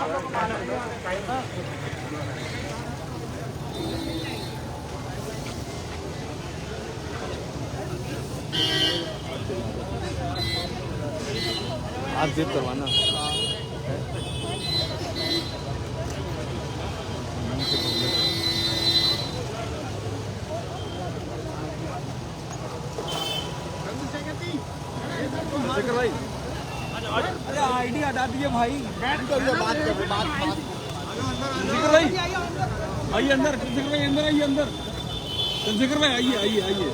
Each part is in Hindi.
आज जेब करवाना भाई। अरे आईडी हटा दिए भाई। भाई आइए अंदर, चंद्रशेखर भाई अंदर आइए, अंदर चंद्रशेखर भाई आइए आइए आइए।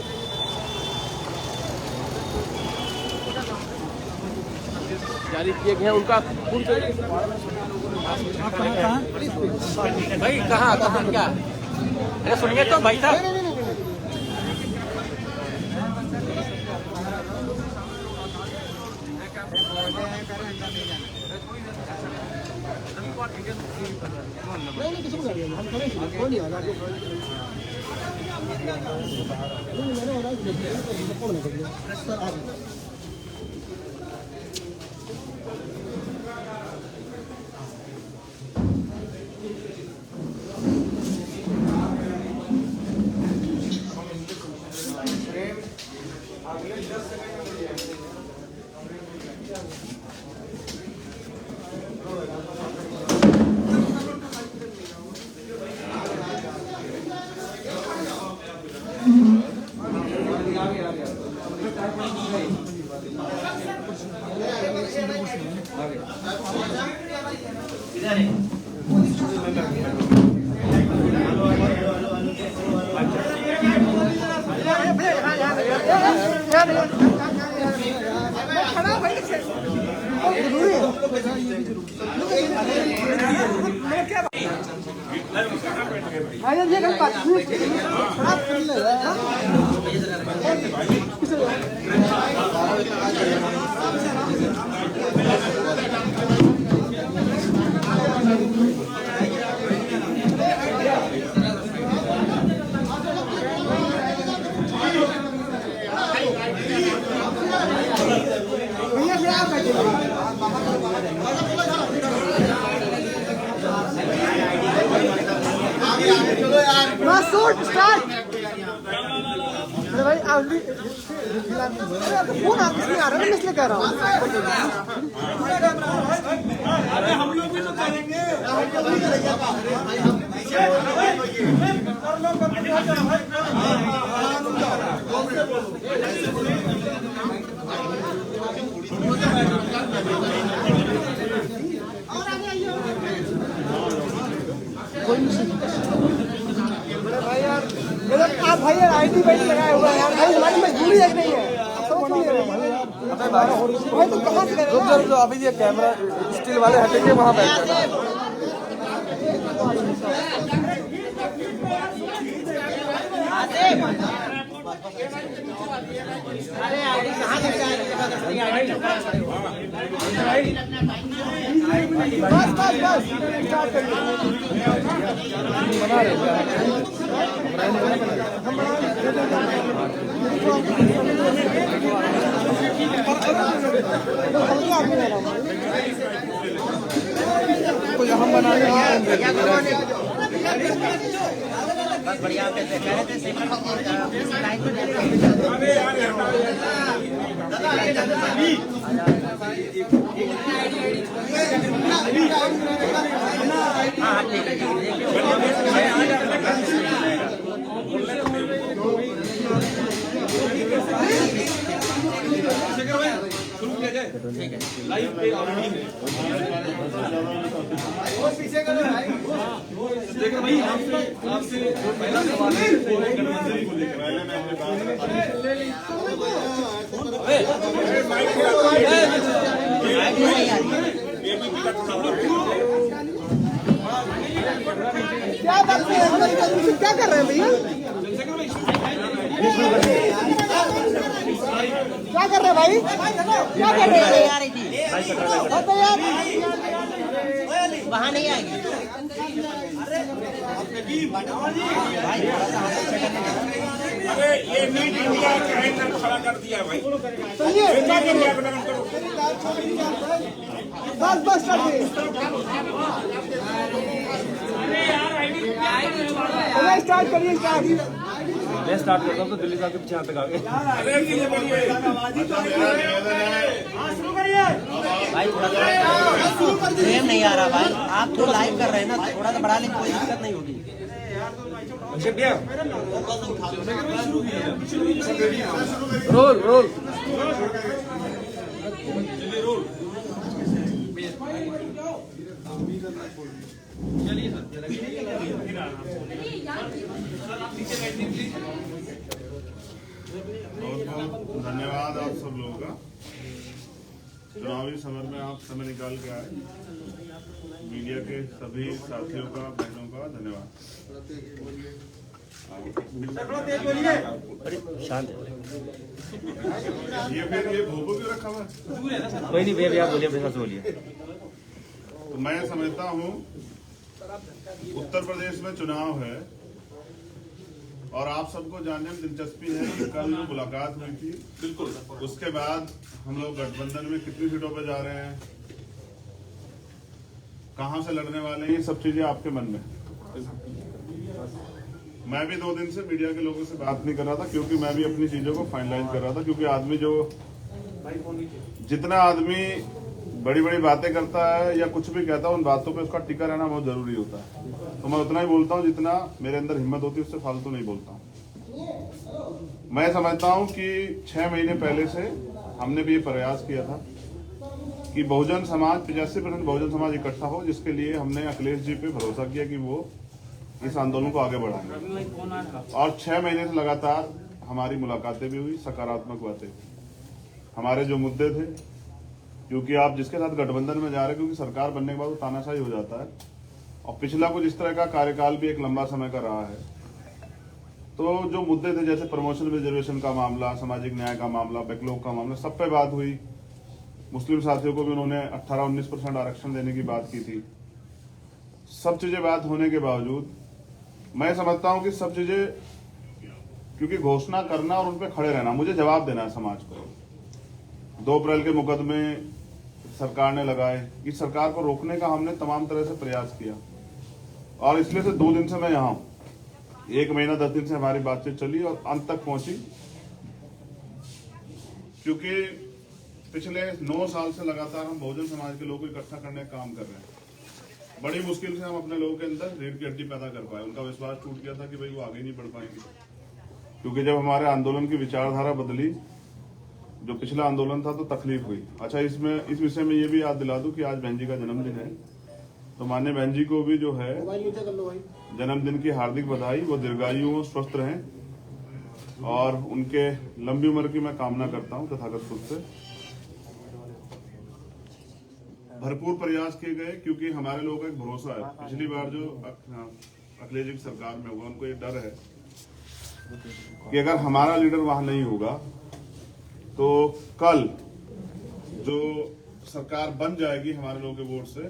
जारी किए गए हैं उनका भाई कहाँ क्या? अरे सुनिए तो भाई साहब, अरे भाई फोन आप इसमें आ रहा है, मैं इसलिए कह रहा हूँ। अरे हम लोग भी तो करेंगे। भाई यार आप भाई यार आईटी वाईटी लगाया हुआ है यार, भाई हमारी मजबूरी है नहीं है। भाई तो कहाँ से करेगा? जो अभी ये कैमरा स्टील वाले हटेंगे वहाँ बैठ बस बस बस स्टार्ट करिए। बना रहे तो हम बना रहे हैं बस बढ़िया आप कैसे कह रहे थे लाइन में हाँ ठीक है ठीक है लाइव पे ऑलरेडी है। देखो भाई आपसे पहला सवाल है गणतंत्र को लेकर। क्या बात है, क्या कर रहे हैं भैया? क्या कर रहे हैं भाई? क्या कर रहे हैं यार? वहाँ नहीं आएगी। अरे ये नीट इंडिया का नाम खड़ा कर दिया भाई। बस बस कर स्टार्ट करिए स्टार्ट। मैं स्टार्ट करता हूँ तो दिल्ली साहब के पीछे तक आ गए। भाई थोड़ा फ्रेम नहीं आ रहा भाई, आप तो लाइव कर रहे हैं ना, थोड़ा सा बढ़ा लें, कोई दिक्कत नहीं होगी। रोल रोल बहुत बहुत धन्यवाद आप सब लोगों का। चुनावी समय में आप समय निकाल के आए। मीडिया के सभी साथियों का, बहनों का धन्यवाद। शांत ये फिर ये भोपो क्यों रखा हुआ है? कोई नहीं भैया, आप बोलिए, अपने साथ बोलिए। तो मैं समझता हूँ उत्तर प्रदेश में चुनाव है और आप सबको जानने में दिलचस्पी है कि कल जो मुलाकात हुई थी, बिल्कुल उसके बाद हम लोग गठबंधन में कितनी सीटों पे जा रहे हैं, कहां से लड़ने वाले हैं, ये सब चीजें आपके मन में। मैं भी 2 दिन से मीडिया के लोगों से बात नहीं कर रहा था क्योंकि मैं भी अपनी चीजों को फाइनलाइज कर रहा था, क्योंकि आदमी जो जितना आदमी बड़ी बड़ी बातें करता है या कुछ भी कहता है, उन बातों पे उसका टिका रहना बहुत जरूरी होता है। तो मैं उतना ही बोलता हूँ जितना मेरे अंदर हिम्मत होती है, उससे फालतू नहीं बोलता हूँ। मैं समझता हूँ कि 6 महीने पहले से हमने भी ये प्रयास किया था कि बहुजन समाज 85% बहुजन समाज इकट्ठा हो, जिसके लिए हमने अखिलेश जी पे भरोसा किया कि वो इस आंदोलन को आगे बढ़ाएंगे। और 6 महीने से लगातार हमारी मुलाकातें भी हुई, सकारात्मक बातें। हमारे जो मुद्दे थे, क्योंकि आप जिसके साथ गठबंधन में जा रहे हैं, क्योंकि सरकार बनने के बाद वो तानाशाही हो जाता है, और पिछला कुछ इस तरह का कार्यकाल भी एक लंबा समय का रहा है। तो जो मुद्दे थे, जैसे प्रमोशन रिजर्वेशन का मामला, सामाजिक न्याय का मामला, बैकलॉग का मामला, सब पे बात हुई। मुस्लिम साथियों को भी उन्होंने 18-19% आरक्षण देने की बात की थी। सब चीजें बात होने के बावजूद मैं समझता हूं कि सब चीजें, क्योंकि घोषणा करना और उन पे खड़े रहना, मुझे जवाब देना है समाज को। 2 अप्रैल के मुकदमे सरकार ने लगाए, इस सरकार को रोकने का हमने तमाम तरह से प्रयास किया, और इसलिए से 2 दिन से मैं यहाँ हूं। 1 महीना 10 दिन से हमारी बातचीत चली और अंत तक पहुंची, क्योंकि पिछले 9 साल से लगातार हम बहुजन समाज के लोगों को इकट्ठा करने का काम कर रहे हैं। बड़ी मुश्किल से हम अपने लोगों के अंदर रीढ़ की हड्डी पैदा कर पाए। उनका विश्वास टूट गया था कि भाई वो आगे नहीं बढ़ पाएंगे, क्योंकि जब हमारे आंदोलन की विचारधारा बदली, जो पिछला आंदोलन था, तो तकलीफ हुई। अच्छा, इस विषय में ये भी याद दिला दूं कि आज बहन जी का जन्मदिन है, तो माननीय बहन जी को भी जो है जन्मदिन की हार्दिक बधाई। वो दीर्घायु हो, स्वस्थ रहें, और उनके लंबी उम्र की मैं कामना करता हूं तथागत खुद से। भरपूर प्रयास किए गए, क्योंकि हमारे लोगों का एक भरोसा है। पिछली बार जो अखिलेश जी की सरकार में हुआ, उनको ये डर है कि अगर हमारा लीडर वहां नहीं होगा तो कल जो सरकार बन जाएगी हमारे लोगों के वोट से,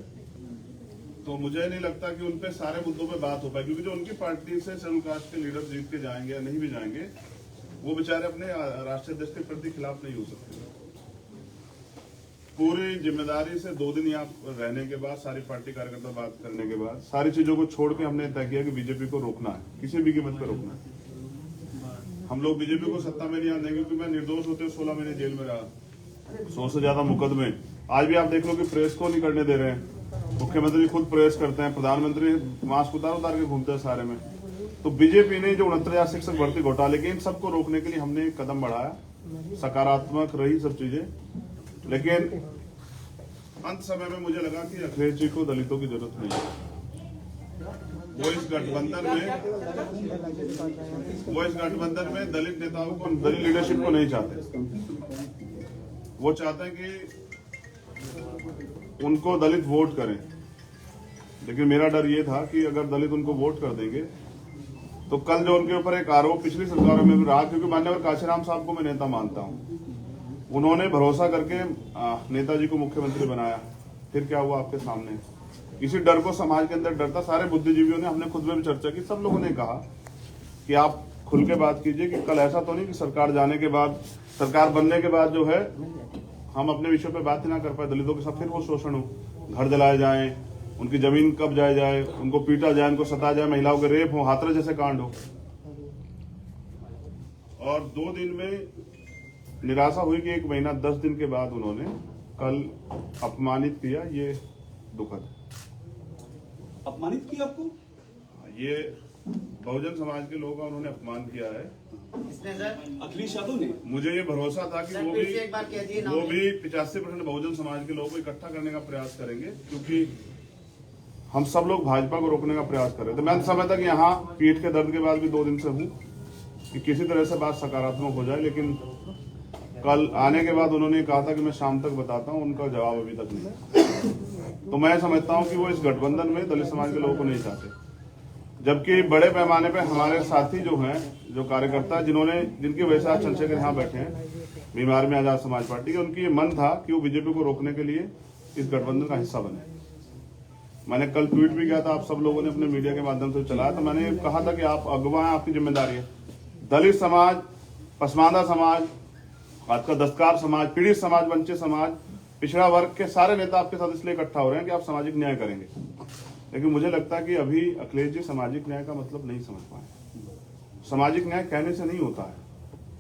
तो मुझे नहीं लगता कि उनपे सारे मुद्दों पे बात हो पाए, क्योंकि जो उनकी पार्टी से शेड्यूल कास्ट के लीडर जीत के जाएंगे या नहीं भी जाएंगे, वो बेचारे अपने राष्ट्रीय अध्यक्ष के प्रति खिलाफ नहीं हो सकते। पूरी जिम्मेदारी से 2 दिन यहाँ रहने के बाद, सारी पार्टी कार्यकर्ता बात करने के बाद, सारी चीजों को छोड़ के हमने तय किया कि बीजेपी को रोकना है, किसी भी कीमत पर रोकना है। हम लोग बीजेपी को सत्ता में नहीं आने देंगे, क्योंकि मैं निर्दोष होते 16 महीने जेल में रहा, 100 से ज्यादा मुकदमे। आज भी आप देख लो कि प्रेस को नहीं करने दे रहे हैं। मुख्यमंत्री खुद प्रेस करते हैं, प्रधानमंत्री मास्क उतार के घूमते हैं सारे में। तो बीजेपी ने जो 69,000 शिक्षक भर्ती घोटाले के, इन सबको रोकने के लिए हमने एक कदम बढ़ाया। सकारात्मक रही सब चीजें, लेकिन अंत समय में मुझे लगा कि अखिलेश जी को दलितों की जरूरत नहीं है। वो इस गठबंधन में दलित नेताओं को, दलित लीडरशिप को नहीं चाहते। वो चाहते हैं कि उनको दलित वोट करें, लेकिन मेरा डर ये था कि अगर दलित उनको वोट कर देंगे तो कल जो उनके ऊपर एक आरोप पिछली सरकारों में भी रहा, क्योंकि मान्यवर काशीराम साहब को मैं नेता मानता हूं, उन्होंने भरोसा करके नेताजी को मुख्यमंत्री बनाया, फिर क्या हुआ आपके सामने। इसी डर को समाज के अंदर डर था। सारे बुद्धिजीवियों ने, हमने खुद में भी चर्चा की, सब लोगों ने कहा कि आप खुल के बात कीजिए कि कल ऐसा तो नहीं कि सरकार जाने के बाद, सरकार बनने के बाद जो है हम अपने विषय पे बात ही ना कर पाए, दलितों के साथ फिर वो शोषण हो, घर जलाए जाएं, उनकी जमीन कब जाए, उनको पीटा जाए, उनको सता जाए, महिलाओं के रेप हो, हाथरस जैसे कांड हो। और 2 दिन में निराशा हुई कि 1 महीना 10 दिन के बाद उन्होंने कल अपमानित किया। ये दुखद है। अपमानित किया आपको? ये बहुजन समाज के लोगों का उन्होंने अपमान किया है। किसने सर? अखिलेश यादव ने। मुझे ये भरोसा था कि सर, वो फिर से एक बार कह दिए नाम। भी 85% बहुजन समाज के लोगों को इकट्ठा करने का प्रयास करेंगे, क्योंकि हम सब लोग भाजपा को रोकने का प्रयास कर रहे थे। मैं समझता कि यहाँ पीठ के दर्द के बाद भी 2 दिन से हूँ कि किसी तरह से बात सकारात्मक हो जाए, लेकिन कल आने के बाद उन्होंने कहा था कि मैं शाम तक बताता हूँ, उनका जवाब अभी तक नहीं। तो मैं समझता हूँ कि वो इस गठबंधन में दलित समाज के लोगों को नहीं चाहते, जबकि बड़े पैमाने पे हमारे साथी जो हैं, जो कार्यकर्ता जिनकी वजह से आज चंद्रशेखर यहाँ बैठे हैं, बीमार में आजाद समाज पार्टी के, उनकी ये मन था कि वो बीजेपी को रोकने के लिए इस गठबंधन का हिस्सा बने। मैंने कल ट्वीट भी किया था, आप सब लोगों ने अपने मीडिया के माध्यम से चलाया, तो मैंने कहा था कि आप अगवा हैं, आपकी जिम्मेदारी है। दलित समाज, पसमानदा समाज, आपका दस्तकार समाज, पीड़ित समाज, वंचित समाज, पिछड़ा वर्ग के सारे नेता आपके साथ इसलिए इकट्ठा हो रहे हैं कि आप सामाजिक न्याय करेंगे। लेकिन मुझे लगता है कि अभी अखिलेश जी सामाजिक न्याय का मतलब नहीं समझ पाए। सामाजिक न्याय कहने से नहीं होता है।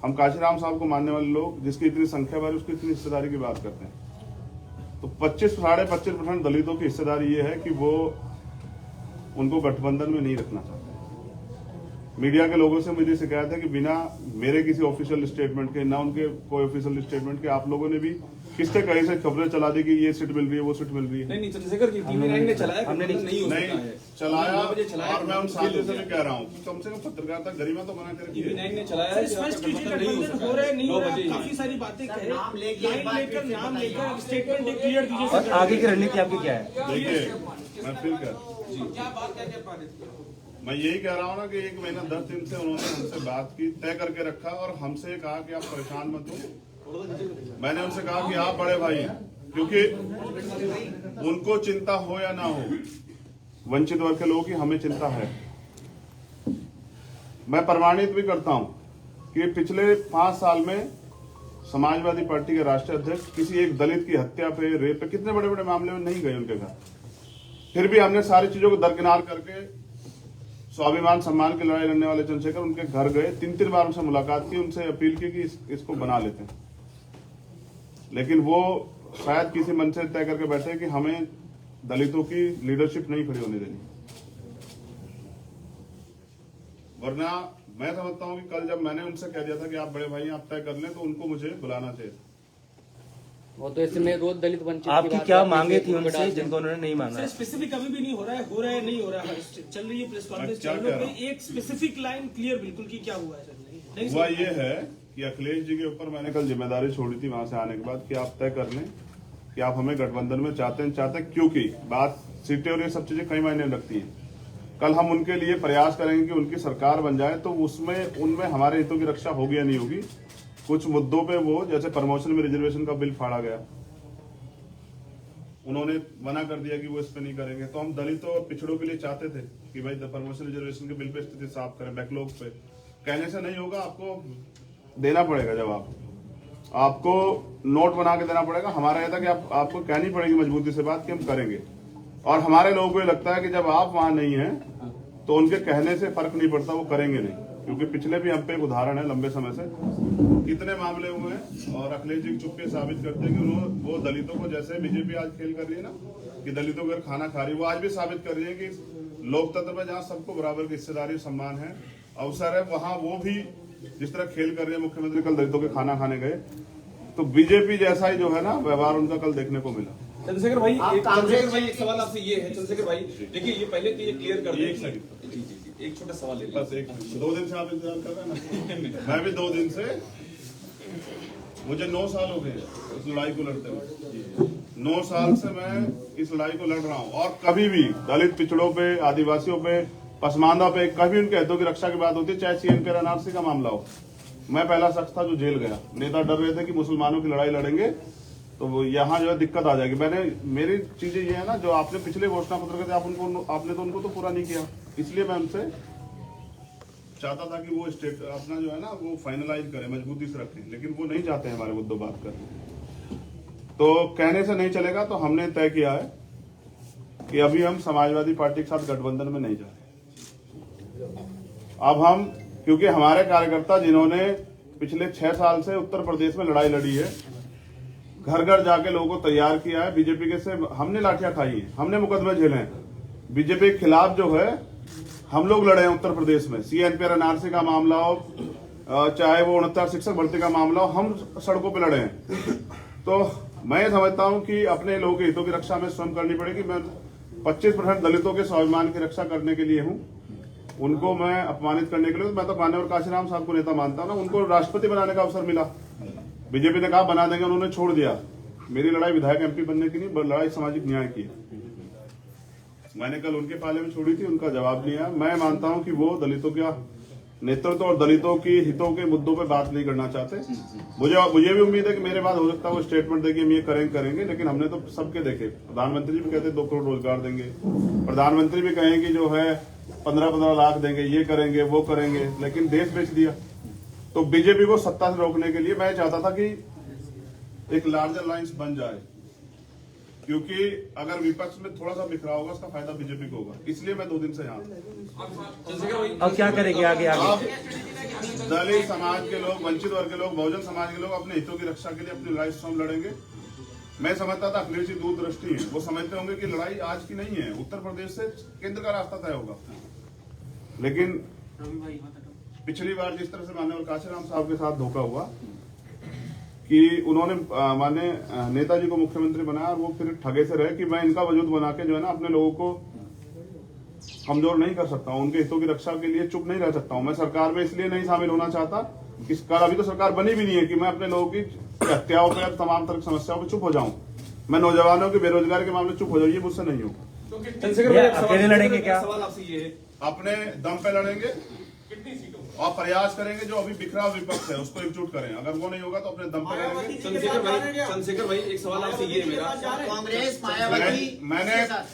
हम काशीराम साहब को मानने वाले लोग, जिसकी इतनी संख्या बार उसकी इतनी हिस्सेदारी की बात करते हैं, तो 25-25% दलितों की हिस्सेदारी ये है कि वो उनको गठबंधन में नहीं रखना चाहते। मीडिया के लोगों से मुझे शिकायत है कि बिना मेरे किसी ऑफिशियल स्टेटमेंट के, ना उनके कोई ऑफिशियल स्टेटमेंट के, आप लोगों ने भी किसके कहीं से खबरें चला दी कि ये सीट मिल रही है, वो सीट मिल रही है। नहीं चंद्रशेखर जी, TV9 ने चलाया, हमने नहीं चलाया। और मैं उन साथियों से भी कह रहा हूँ कि कम से कम पत्रकारिता गरिमा तो बना कर। TV9 ने चलाया, स्पष्ट कीजिए गठबंधन हो रहा है, नहीं हो रहा है, काफी सारी बातें कहे, नाम लेकर स्टेटमेंट क्लियर कीजिए। और आगे की रणनीति आपकी क्या है? देखिए, मैं फिर मैं यही कह रहा हूँ ना कि 1 महीना 10 दिन से उन्होंने हमसे बात की, तय करके रखा और हमसे कहा कि आप परेशान मत हो। मैंने उनसे कहा कि आप बड़े भाई हैं, क्योंकि उनको चिंता हो या ना हो, वंचित वर्ग के लोगों की हमें चिंता है। मैं प्रमाणित भी करता हूं कि पिछले 5 साल में समाजवादी पार्टी के राष्ट्रीय अध्यक्ष किसी एक दलित की हत्या पे, रेप पे, कितने बड़े बड़े मामले में नहीं गए उनके घर। फिर भी हमने सारी चीजों को दरकिनार करके स्वाभिमान सम्मान की लड़ाई लड़ने वाले चंद्रशेखर उनके घर गए, 3-3 बार उनसे मुलाकात की, उनसे अपील की कि इसको बना लेते हैं। लेकिन वो शायद किसी मन से तय करके बैठे कि हमें दलितों की लीडरशिप नहीं खड़ी होने देनी। वरना मैं समझता हूं कि कल जब मैंने उनसे कह दिया था कि आप बड़े भाई आप तय कर लें, तो उनको मुझे बुलाना चाहिए। वो तो इसमें रोज दलित वंचित आपकी क्या मांगे थी उनसे जिनको उन्होंने नहीं माना? स्पेसिफिक अभी भी नहीं हो रहा है, नहीं हो रहा है, चल रही है प्रेस कॉन्फ्रेंस, एक स्पेसिफिक लाइन क्लियर बिल्कुल की क्या हुआ है सर? हुआ ये है कि अखिलेश जी के ऊपर मैंने कल जिम्मेदारी छोड़ी थी वहां से आने के बाद कि आप तय कर लें कि आप हमें गठबंधन में चाहते हैं, क्योंकि बात सीटें और ये सब चीजें कई मायने रखती है। कल हम उनके लिए प्रयास करेंगे कि उनकी सरकार बन जाए, तो उनमें हमारे हितों की रक्षा होगी या नहीं होगी। कुछ मुद्दों पे वो, जैसे प्रमोशन में रिजर्वेशन का बिल फाड़ा गया, उन्होंने मना कर दिया कि वो इस पे नहीं करेंगे। तो हम दलितों और पिछड़ों के लिए चाहते थे कि भाई प्रमोशन रिजर्वेशन के बिल पे स्थिति साफ करें, बैकलॉग पे। कहने से नहीं होगा, आपको देना पड़ेगा जवाब, आपको नोट बना के देना पड़ेगा। हमारा यह था कि आपको कहनी पड़ेगी मजबूती से बात कि हम करेंगे। और हमारे लोगों को ये लगता है कि जब आप वहां नहीं हैं तो उनके कहने से फर्क नहीं पड़ता, वो करेंगे नहीं। क्योंकि पिछले भी हम पे एक उदाहरण है, लंबे समय से कितने मामले हुए हैं और अखिलेश जी चुपके साबित करते हैं कि वो दलितों को, जैसे बीजेपी आज खेल कर रही है ना कि दलितों को खाना खा रही है, वो आज भी साबित कर रही है कि लोकतंत्र में जहाँ सबको बराबर की हिस्सेदारी, सम्मान है, अवसर है, वहां वो भी जिस तरह खेल कर रही है। मुख्यमंत्री कल दलितों के खाना खाने गए, तो बीजेपी जैसा ही जो है ना व्यवहार उनका कल देखने को मिला। चंद्रशेखर भाई एक सवाल आपसे ये है, चंद्रशेखर भाई देखिए, ये पहले तो ये क्लियर कर दीजिए, एक छोटा सवाल ले बस, 2 दिन से आप इंतजार कर रहे हैं ना। मैं भी 2 दिन से, मुझे 9 साल हो गए इस लड़ाई को लड़ते हुए। 9 साल से मैं इस लड़ाई को लड़ रहा हूँ और कभी भी दलित, पिछड़ों पे, आदिवासियों पे, पसमानदा पे कभी उनके हितों की रक्षा की बात होती है, चाहे CNP NRC का मामला हो। मैं पहला शख्स था जो जेल गया। नेता डर रहे थे कि मुसलमानों की लड़ाई लड़ेंगे तो यहाँ जो है दिक्कत आ जाएगी। मेरी चीजें ये है ना, जो आपने पिछले घोषणा पत्र के आपने तो उनको तो पूरा नहीं किया, इसलिए मैं उनसे चाहता था कि वो स्टेट अपना जो है ना वो फाइनलाइज करें, मजबूती से रखें, लेकिन वो नहीं चाहते हमारे मुद्दों बात करने। तो कहने से नहीं चलेगा, तो हमने तय किया है कि अभी हम समाजवादी पार्टी के साथ गठबंधन में नहीं जा रहे। अब हम, क्योंकि हमारे कार्यकर्ता जिन्होंने पिछले 6 साल से उत्तर प्रदेश में लड़ाई लड़ी है, घर घर जाके लोगों को तैयार किया है, बीजेपी के से हमने लाठियां खाई है, हमने मुकदमे झेले हैं, बीजेपी के खिलाफ जो है हम लोग लड़े हैं उत्तर प्रदेश में। CNPR NRC का मामला हो, चाहे वो 69 शिक्षक भर्ती का मामला हो, हम सड़कों पे लड़े हैं। तो मैं समझता हूं कि अपने लोगों के हितों की रक्षा में स्वयं करनी पड़ेगी। मैं 25% दलितों के स्वाभिमान की रक्षा करने के लिए हूं, उनको मैं अपमानित करने के लिए। मैं तो मान्यवर काशीराम साहब को नेता मानता हूं ना, उनको राष्ट्रपति बनाने का अवसर मिला, बीजेपी ने कहा बना देंगे, उन्होंने छोड़ दिया। मेरी लड़ाई विधायक MP बनने की नहीं, लड़ाई सामाजिक न्याय की है। मैंने कल उनके पाले में छोड़ी थी, उनका जवाब नहीं आया। मैं मानता हूं कि वो दलितों का नेतृत्व और दलितों के हितों के मुद्दों पे बात नहीं करना चाहते। मुझे भी उम्मीद है कि मेरे बाद हो सकता है वो स्टेटमेंट देंगे हम ये करेंगे, लेकिन हमने तो सबके देखे। प्रधानमंत्री भी कहते 2 करोड़ रोजगार देंगे, प्रधानमंत्री भी कहेंगे जो है 15-15 लाख देंगे, ये करेंगे वो करेंगे, लेकिन देश बेच दिया। तो बीजेपी को सत्ता से रोकने के लिए मैं चाहता था कि एक लार्जर लाइन्स बन जाए, क्योंकि अगर विपक्ष में थोड़ा सा बिखरा होगा उसका फायदा बीजेपी को होगा। इसलिए मैं 2 दिन से यहाँ। अब क्या करेंगे आगे? अब दलित समाज के लोग, वंचित वर्ग के लोग, बहुजन समाज के लोग अपने हितों की रक्षा के लिए अपनी लड़ाई स्वयं लड़ेंगे। मैं समझता था अखिलेश जी दूरदृष्टि है, वो समझते होंगे कि लड़ाई आज की नहीं है, उत्तर प्रदेश से केंद्र का रास्ता तय होगा। लेकिन पिछली बार जिस तरह से माननीय काशीराम साहब के साथ धोखा हुआ कि उन्होंने माने नेताजी को मुख्यमंत्री बनाया और वो फिर ठगे से रहे कि मैं इनका वजूद बना के जो है ना अपने लोगों को कमजोर नहीं कर सकता हूं, उनके हितों की रक्षा के लिए चुप नहीं रह सकता हूं। मैं सरकार में इसलिए नहीं शामिल होना चाहता कि अभी तो सरकार बनी भी नहीं है कि मैं अपने लोगों की हत्याओं पर, तमाम तरह की समस्याओं पर चुप हो जाऊं। मैं नौजवानों की बेरोजगारी के मामले चुप हो जाऊं, ये मुझसे नहीं होगा। अकेले लड़ेंगे क्या? सवाल आपसे ये है, अपने दम पे लड़ेंगे और प्रयास करेंगे जो अभी बिखरा विपक्ष है उसको एकजुट करें। अगर वो नहीं होगा तो अपने दम पे लड़ेंगे। चंद्रशेखर भाई एक सवाल आपसे ये है मेरा, कांग्रेस मायावती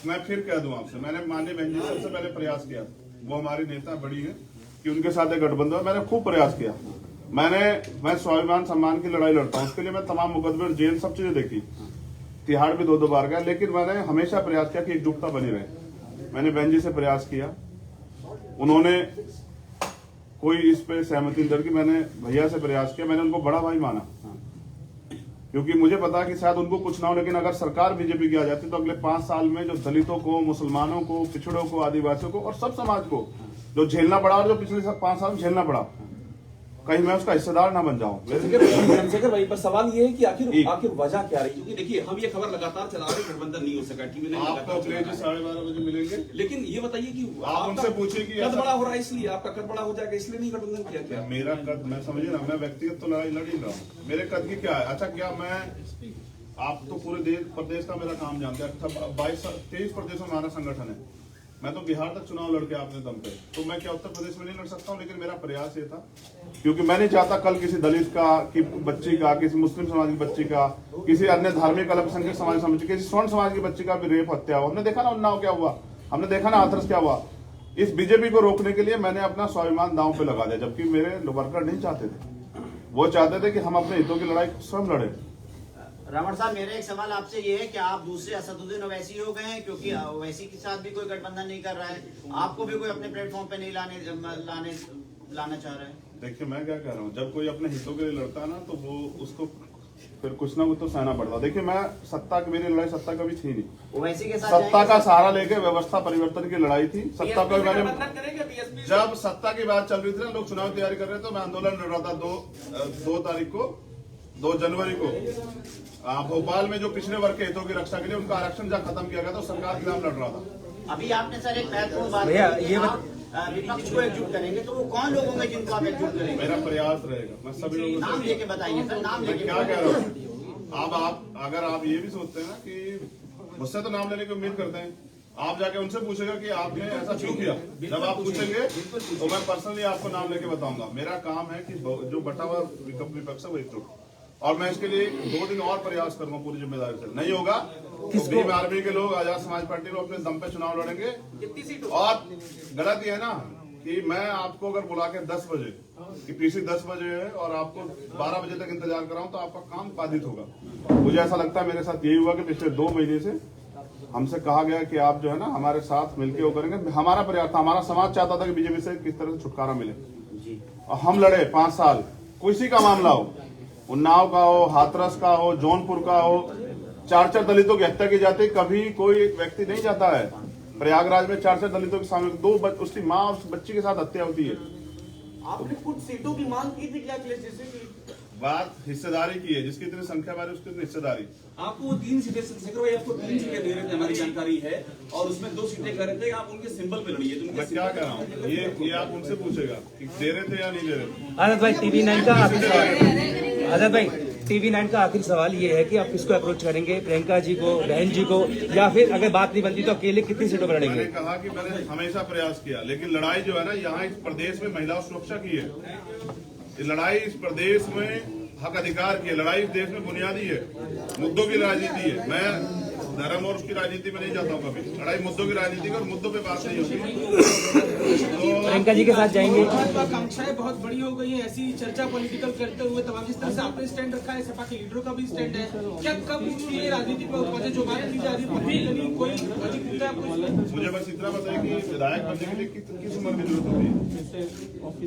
मैं फिर कह दूं आपसे, मैंने माननीय बहन जी सबसे पहले प्रयास किया, वो हमारी नेता बड़ी है कि उनके साथ एक गठबंधन, मैंने खूब प्रयास किया। मैं स्वाभिमान सम्मान की लड़ाई लड़ता हूँ, उसके लिए मैं तमाम मुकदमे, जेल, सब चीजें देखी, तिहाड़ भी 2-2 बार गया, लेकिन मैंने हमेशा प्रयास किया कि एकजुटता बनी रहे। मैंने बहन जी से प्रयास किया, उन्होंने कोई इस पे सहमति नहीं की। मैंने भैया से प्रयास किया, मैंने उनको बड़ा भाई माना, क्योंकि मुझे पता कि शायद उनको कुछ ना हो, लेकिन अगर सरकार बीजेपी की आ जाती तो अगले 5 साल में जो दलितों को, मुसलमानों को, पिछड़ों को, आदिवासियों को और सब समाज को जो झेलना पड़ा और जो पिछले 5 साल में झेलना पड़ा, कहीं मैं उसका हिस्सेदार ना बन जाऊं। चंद्रशेखर भाई पर सवाल ये है कि आखिर वजह क्या रही? क्योंकि देखिए हम ये खबर लगातार चला रहे, गठबंधन नहीं हो सका, टीवी ने आपको अगले 12:30 बजे मिलेंगे। लेकिन ये बताइए कि आप उनसे पूछिए कि कद बड़ा हो रहा है, इसलिए आपका कद बड़ा हो जाएगा, इसलिए नहीं गठबंधन किया क्या? मेरा कद, मैं समझिए ना, मैं व्यक्तिगत तो लड़ाई लड़ ही रहा हूँ, मेरे कद की क्या है? अच्छा, क्या मैं, आप तो पूरे देश प्रदेश का मेरा काम जानते हैं, 23 प्रदेशों में हमारा संगठन है, मैं तो बिहार तक चुनाव लड़के आपने दम पे, तो मैं क्या उत्तर प्रदेश में नहीं लड़ सकता हूँ? लेकिन मेरा प्रयास ये था, क्योंकि मैं नहीं चाहता कल किसी दलित का, की बच्ची का, किसी मुस्लिम समाज की बच्ची का, किसी अन्य धार्मिक अल्पसंख्यक समाज समझ, किसी स्वर्ण समाज की बच्ची का भी रेप, हत्या हो। हमने देखा ना उन्नाव क्या हुआ, हमने देखा ना हाथरस क्या हुआ। इस बीजेपी को रोकने के लिए मैंने अपना स्वाभिमान दांव पे लगा दिया, जबकि मेरे वर्कर नहीं चाहते थे, वो चाहते थे कि हम अपने हितों की लड़ाई स्वयं लड़े। रावण साहब, मेरा एक सवाल आपसे ये है कि आप दूसरे असदुद्दीन ओवैसी हो गए हैं, क्योंकि ओवैसी के साथ भी कोई गठबंधन नहीं कर रहा है, आपको भी कोई अपने प्लेटफॉर्म पे नहीं लाना चाह रहा है? देखिए मैं क्या कह रहा हूँ, जब कोई अपने हितों के लिए लड़ता है ना तो वो उसको फिर कुछ ना कुछ तो सहना पड़ता। देखिए मैं सत्ता की, मेरी लड़ाई सत्ता कभी थी नहीं, ओवैसी के साथ सत्ता का सहारा लेके व्यवस्था परिवर्तन की लड़ाई थी। सत्ता को मैंने, जब सत्ता की बात चल रही थी ना, लोग चुनाव तैयारी कर रहे थे, तो मैं आंदोलन लड़ रहा था 2 तारीख को, 2 जनवरी को भोपाल में, जो पिछड़े वर्ग के हितों की रक्षा के लिए उनका आरक्षण जहाँ खत्म किया गया था, सरकार के खिलाफ लड़ रहा था। अभी आपने सर एक महत्वपूर्ण बात कही, विपक्ष को एकजुट करेंगे, तो वो कौन लोग होंगे जिनको आप एकजुट करेंगे? मेरा प्रयास रहेगा, मैं सभी लोगों नाम लेके बताइए सर, नाम लेके। क्या कह रहा हूँ, अब आप अगर आप ये भी सोचते हैं ना कि मुझसे तो नाम लेने की उम्मीद करते हैं, आप जाके उनसे पूछेगा कि आपने ऐसा क्यों किया। जब आप पूछेंगे तो मैं पर्सनली आपको नाम लेके बताऊंगा। मेरा काम है कि जो बटा हुआ विपक्ष है वो एकजुट, और मैं इसके लिए 2 दिन और प्रयास करूंगा पूरी जिम्मेदारी से। नहीं होगा तो भीम आर्मी के लोग, आजाद समाज पार्टी लोग अपने दम पे चुनाव लड़ेंगे। और गलत ये है ना कि मैं आपको अगर बुला के 10 बजे कि पीसी 10 बजे है और आपको 12 बजे तक इंतजार कराऊं तो आपका काम बाधित होगा। मुझे ऐसा लगता है मेरे साथ यही हुआ कि पिछले 2 महीने से हमसे कहा गया कि आप जो है ना हमारे साथ मिलकर वो करेंगे। हमारा प्रयास था, हमारा समाज चाहता था कि बीजेपी से किस तरह से छुटकारा मिले और हम लड़े 5 साल। किसी का मामला हो, उन्नाव का हो, हाथरस का हो, जौनपुर का हो, 4 दलितों की हत्या की जाती, कभी कोई व्यक्ति नहीं जाता है। प्रयागराज में 4 दलितों के सामने उसकी माँ और उस बच्ची के साथ हत्या होती है। आपने कुछ सीटों की मांग की थी क्या अखिलेश जी से? बात हिस्सेदारी की है, जिसकी इतनी संख्या बारी उसकी इतनी हिस्सेदारी। आपको 3 सीटें चंद्रशेखर भाई आपको 3 सीटें दे रहे थे, हमारी जानकारी है, और उसमें 2 सीटें कह रहे थे आप उनके सिंबल पे लड़िए। तो मैं क्या कह रहा हूँ, ये आप उनसे पूछेगा कि दे रहे थे या नहीं दे रहे थे। आजाद भाई TV9 का आखिरी सवाल, आजाद भाई TV9 का आखिरी सवाल ये है कि आप किसको अप्रोच करेंगे, प्रियंका जी को, बहन जी को, या फिर अगर बात नहीं बनती तो अकेले कितनी सीटों पर लड़ेंगे? मैंने कहा कि मैंने हमेशा प्रयास किया, लेकिन लड़ाई जो है ना यहाँ इस प्रदेश में महिला सुरक्षा की है। ये लड़ाई इस प्रदेश में हक अधिकार की है, लड़ाई इस देश में बुनियादी है, मुद्दों की राजनीति है। मैं धर्म और उसकी राजनीति में नहीं जाता हूँ कभी। लड़ाई मुद्दों की राजनीति और मुद्दों पे बात नहीं होती। तो प्रियंका जी के साथ जाएंगे। महत्वाकांक्षाएं बहुत बड़ी हो गई है, ऐसी चर्चा पॉलिटिकल करते हुए तमाम जिस तरह से आपने स्टैंड रखा है, सपा के लीडरों का भी स्टैंड है, क्या कब ये राजनीति पर उपजे जो बात की जा रही है कोई अधिक मुद्दा मुझे बस इतना बताइए कि विधायक बनने के लिए किस उम्र की जरूरत होती है,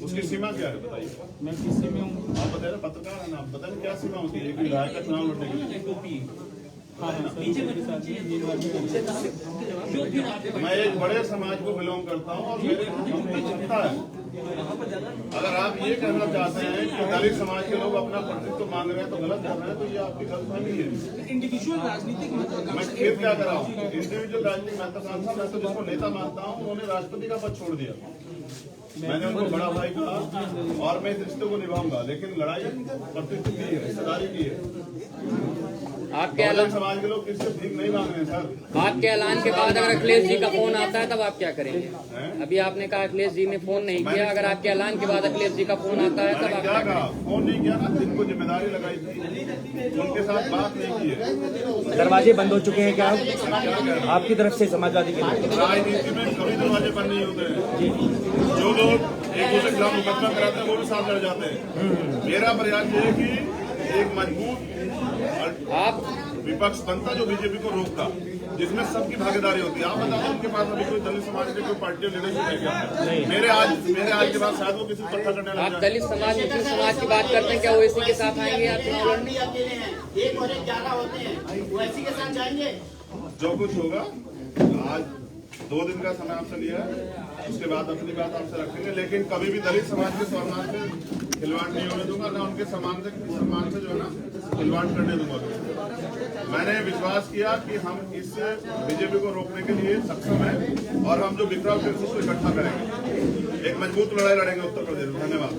उसकी सीमा क्या है बताइए। मैं किसी में हूँ, आप बताइए ना, पत्रकार है ना, आप बताइए क्या सीमा होती है विधायक का चुनाव लड़ने के लिए। मैं एक बड़े समाज को बिलोंग करता हूँ और मेरे हमको चिंता है। अगर आप ये कहना चाहते हैं कि दलित समाज के लोग अपना प्रतिनिधित्व मांग रहे हैं तो गलत कर रहे हैं, तो ये आपकी गलतफहमी है। इंडिविजुअल राजनीतिक मैं खेद क्या कर रहा हूँ, इंडिविजुअल राजनीतिक महत्वाकांक्षा, मैं तो जिसको नेता मानता हूँ उन्होंने राष्ट्रपति का पद छोड़ दिया। मैंने उनको बड़ा भाई कहा और मैं इस रिश्ते को निभाऊंगा, लेकिन लड़ाई प्रतिनिधित्व की है, हिस्सेदारी की है। आपके ऐलान समाज के लोग किससे भीख नहीं मांग रहे हैं सर। आपके ऐलान के बाद अगर अखिलेश जी का फोन आता है तब आप क्या करेंगे? अभी आपने कहा अखिलेश जी ने फोन नहीं किया, अगर आपके ऐलान के बाद अखिलेश जी का फोन आता है तब आप क्या कहा? फोन नहीं किया ना, जिनको जिम्मेदारी लगाई थी उनके साथ बात नहीं की है। दरवाजे बंद हो चुके हैं क्या आपकी तरफ से समाजवादी के लिए? राजनीति में कभी दरवाजे बंद नहीं होते हैं। जो लोग एक दूसरे के खिलाफ मुकदमा कराते हैं वो भी साथ लड़ जाते हैं। मेरा प्रयास ये है कि एक मजबूत आप विपक्ष बनता जो बीजेपी को रोकता, जिसमें सबकी भागीदारी होती है। आप बताओ उनके पास अभी कोई दलित समाज के कोई पार्टी लीडरशिप है क्या? मेरे आज के बाद शायद वो किसी को इकट्ठा करने लग आप जाए। दलित समाज मुस्लिम समाज की बात करते हैं, क्या ओवैसी के साथ आएंगे आप चुनाव लड़ने? अकेले हैं, 1 और 1 11 होते हैं, वैसी के साथ जाएंगे। जो कुछ होगा, आज 2 दिन का समय आपसे लिया है, उसके बाद अपनी बात आपसे रखेंगे, लेकिन कभी भी दलित समाज के सम्मान से खिलवाड़ नहीं होने दूंगा, ना उनके सम्मान से जो है ना खिलवाड़ करने दूंगा। मैंने विश्वास किया कि हम इस बीजेपी को रोकने के लिए सक्षम हैं और हम जो बिखरा हुआ है उसको इकट्ठा करेंगे, एक मजबूत लड़ाई लड़ेंगे उत्तर प्रदेश में। धन्यवाद।